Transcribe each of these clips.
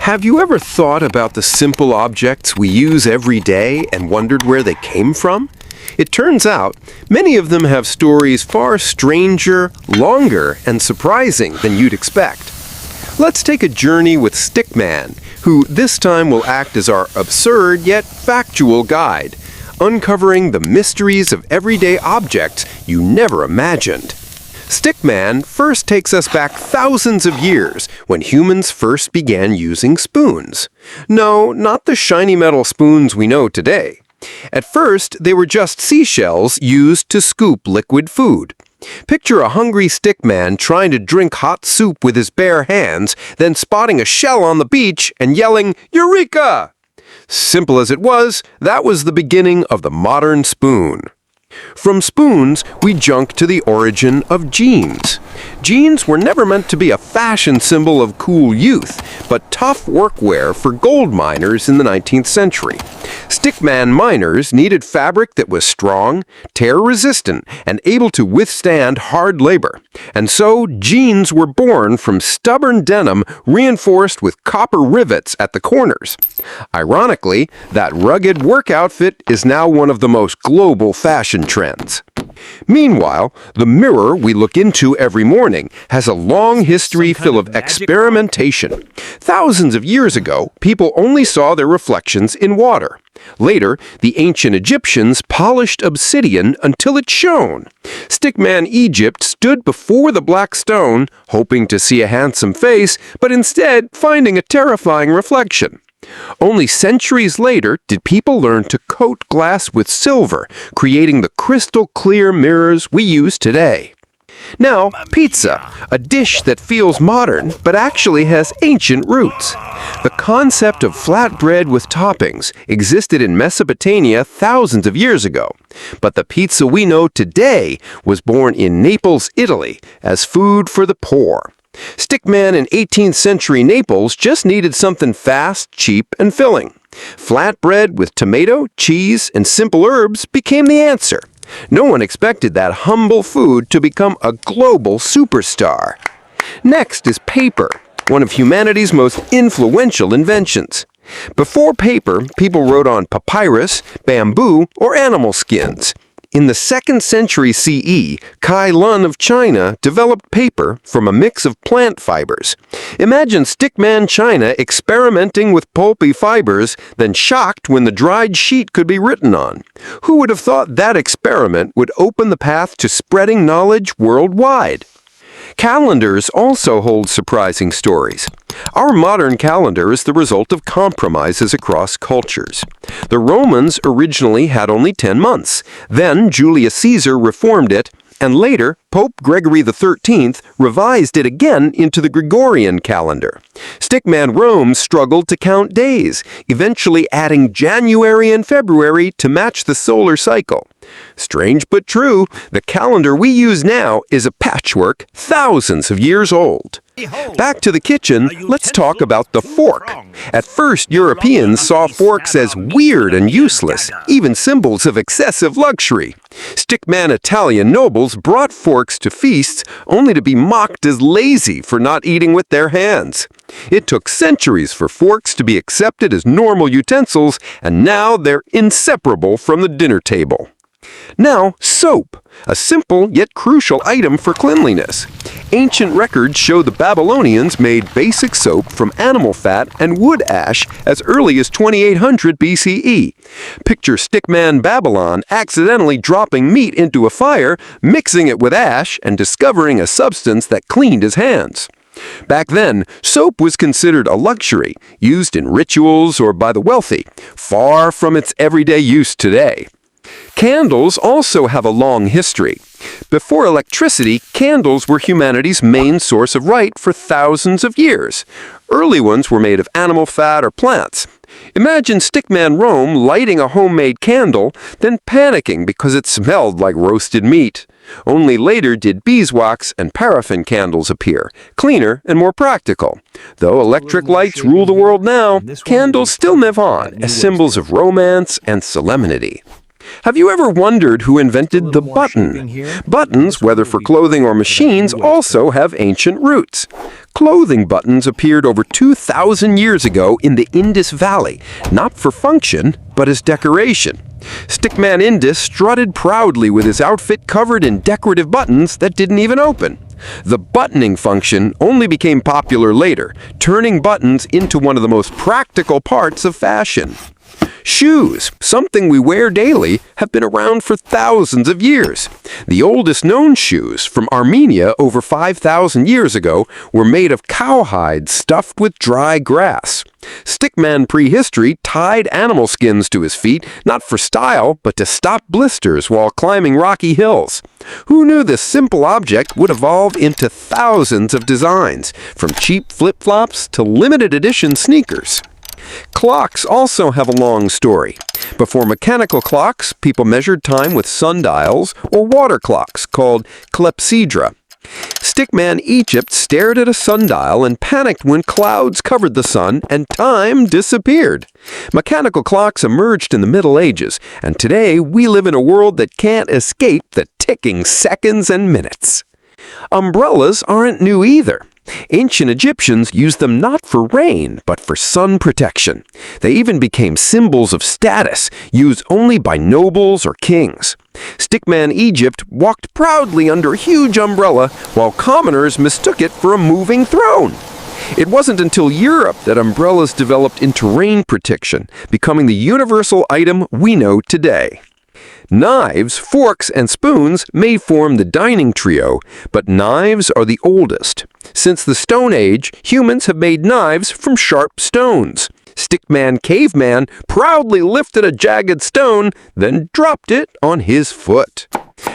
Have you ever thought about the simple objects we use every day and wondered where they came from? It turns out many of them have stories far stranger, longer, and surprising than you'd expect. Let's take a journey with Stickman, who this time will act as our absurd yet factual guide, uncovering the mysteries of everyday objects you never imagined. Stickman first takes us back thousands of years when humans first began using spoons. No, not the shiny metal spoons we know today. At first, they were just seashells used to scoop liquid food. Picture a hungry Stickman trying to drink hot soup with his bare hands, then spotting a shell on the beach and yelling, "Eureka!" Simple as it was, that was the beginning of the modern spoon. From spoons, we jump to the origin of jeans. Jeans were never meant to be a fashion symbol of cool youth, but tough workwear for gold miners in the 19th century. Stickman miners needed fabric that was strong, tear-resistant, and able to withstand hard labor. And so, jeans were born from stubborn denim reinforced with copper rivets at the corners. Ironically, that rugged work outfit is now one of the most global fashion trends. Meanwhile, the mirror we look into every morning has a long history full of experimentation. Thousands of years ago, people only saw their reflections in water. Later, the ancient Egyptians polished obsidian until it shone. Stickman Egypt stood before the black stone, hoping to see a handsome face, but instead finding a terrifying reflection. Only centuries later did people learn to coat glass with silver, creating the crystal-clear mirrors we use today. Now, pizza, a dish that feels modern but actually has ancient roots. The concept of flatbread with toppings existed in Mesopotamia thousands of years ago, but the pizza we know today was born in Naples, Italy, as food for the poor. Stickman in 18th century Naples just needed something fast, cheap, and filling. Flatbread with tomato, cheese, and simple herbs became the answer. No one expected that humble food to become a global superstar. Next is paper, one of humanity's most influential inventions. Before paper, people wrote on papyrus, bamboo, or animal skins. In the 2nd century CE, Kai Lun of China developed paper from a mix of plant fibers. Imagine Stickman China experimenting with pulpy fibers, then shocked when the dried sheet could be written on. Who would have thought that experiment would open the path to spreading knowledge worldwide? Calendars also hold surprising stories. Our modern calendar is the result of compromises across cultures. The Romans originally had only 10 months. Then Julius Caesar reformed it, and later Pope Gregory XIII revised it again into the Gregorian calendar. Stickman Rome struggled to count days, eventually adding January and February to match the solar cycle. Strange but true, the calendar we use now is a patchwork thousands of years old. Back to the kitchen, let's talk about the fork. At first, Europeans saw forks as weird and useless, even symbols of excessive luxury. Stickman Italian nobles brought forks to feasts only to be mocked as lazy for not eating with their hands. It took centuries for forks to be accepted as normal utensils, and now they're inseparable from the dinner table. Now, soap, a simple yet crucial item for cleanliness. Ancient records show the Babylonians made basic soap from animal fat and wood ash as early as 2800 BCE. Picture Stickman Babylon accidentally dropping meat into a fire, mixing it with ash, and discovering a substance that cleaned his hands. Back then, soap was considered a luxury, used in rituals or by the wealthy, far from its everyday use today. Candles also have a long history. Before electricity, candles were humanity's main source of light for thousands of years. Early ones were made of animal fat or plants. Imagine Stickman Rome lighting a homemade candle, then panicking because it smelled like roasted meat. Only later did beeswax and paraffin candles appear, cleaner and more practical. Though electric lights rule the world now, candles still live on as symbols of romance and solemnity. Have you ever wondered who invented the button? Buttons, whether for clothing or machines, also have ancient roots. Clothing buttons appeared over 2,000 years ago in the Indus Valley, not for function, but as decoration. Stickman Indus strutted proudly with his outfit covered in decorative buttons that didn't even open. The buttoning function only became popular later, turning buttons into one of the most practical parts of fashion. Shoes, something we wear daily, have been around for thousands of years. The oldest known shoes, from Armenia over 5,000 years ago, were made of cowhide stuffed with dry grass. Stickman prehistory tied animal skins to his feet, not for style, but to stop blisters while climbing rocky hills. Who knew this simple object would evolve into thousands of designs, from cheap flip-flops to limited edition sneakers? Clocks also have a long story. Before mechanical clocks, people measured time with sundials or water clocks called clepsydra. Stickman Egypt stared at a sundial and panicked when clouds covered the sun and time disappeared. Mechanical clocks emerged in the Middle Ages, and today we live in a world that can't escape the ticking seconds and minutes. Umbrellas aren't new either. Ancient Egyptians used them not for rain, but for sun protection. They even became symbols of status, used only by nobles or kings. Stickman Egypt walked proudly under a huge umbrella, while commoners mistook it for a moving throne. It wasn't until Europe that umbrellas developed into rain protection, becoming the universal item we know today. Knives, forks, and spoons may form the dining trio, but knives are the oldest. Since the Stone Age, humans have made knives from sharp stones. Stickman Caveman proudly lifted a jagged stone, then dropped it on his foot.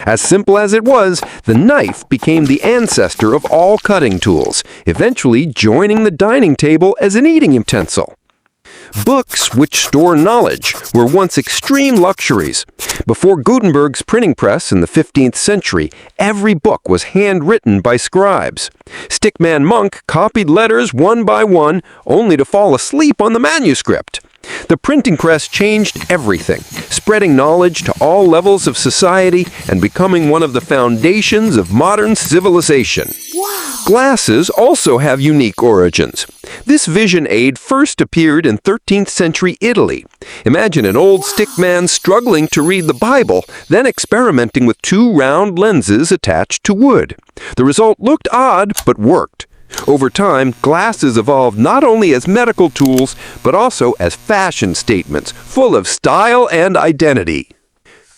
As simple as it was, the knife became the ancestor of all cutting tools, eventually joining the dining table as an eating utensil. Books, which store knowledge, were once extreme luxuries. Before Gutenberg's printing press in the 15th century, every book was handwritten by scribes. Stickman Monk copied letters one by one, only to fall asleep on the manuscript. The printing press changed everything, spreading knowledge to all levels of society and becoming one of the foundations of modern civilization. Wow. Glasses also have unique origins. This vision aid first appeared in 13th century Italy. Imagine an old stickman struggling to read the Bible, then experimenting with two round lenses attached to wood. The result looked odd, but worked. Over time, glasses evolved not only as medical tools, but also as fashion statements, full of style and identity.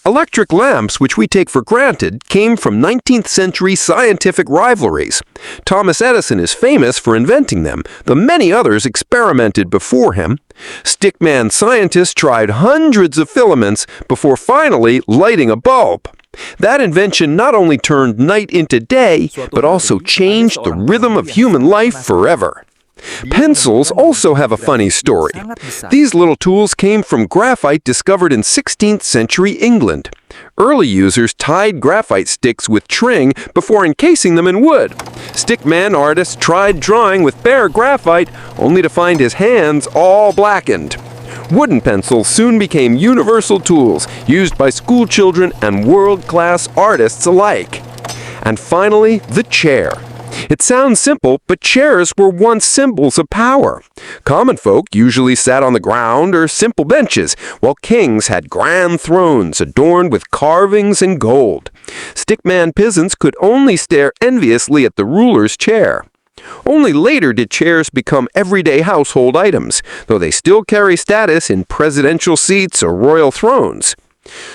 Electric lamps, which we take for granted, came from 19th century scientific rivalries. Thomas Edison is famous for inventing them, though many others experimented before him. Stickman scientists tried hundreds of filaments before finally lighting a bulb. That invention not only turned night into day, but also changed the rhythm of human life forever. Pencils also have a funny story. These little tools came from graphite discovered in 16th century England. Early users tied graphite sticks with string before encasing them in wood. Stickman artists tried drawing with bare graphite, only to find his hands all blackened. Wooden pencils soon became universal tools used by school children and world-class artists alike. And finally, the chair. It sounds simple, but chairs were once symbols of power. Common folk usually sat on the ground or simple benches, while kings had grand thrones adorned with carvings and gold. Stickman peasants could only stare enviously at the ruler's chair. Only later did chairs become everyday household items, though they still carry status in presidential seats or royal thrones.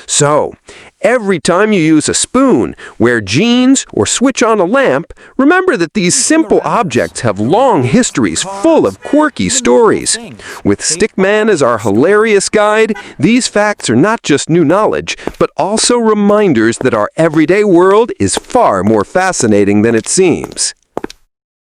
So, every time you use a spoon, wear jeans, or switch on a lamp, remember that these simple objects have long histories full of quirky stories. With Stickman as our hilarious guide, these facts are not just new knowledge, but also reminders that our everyday world is far more fascinating than it seems.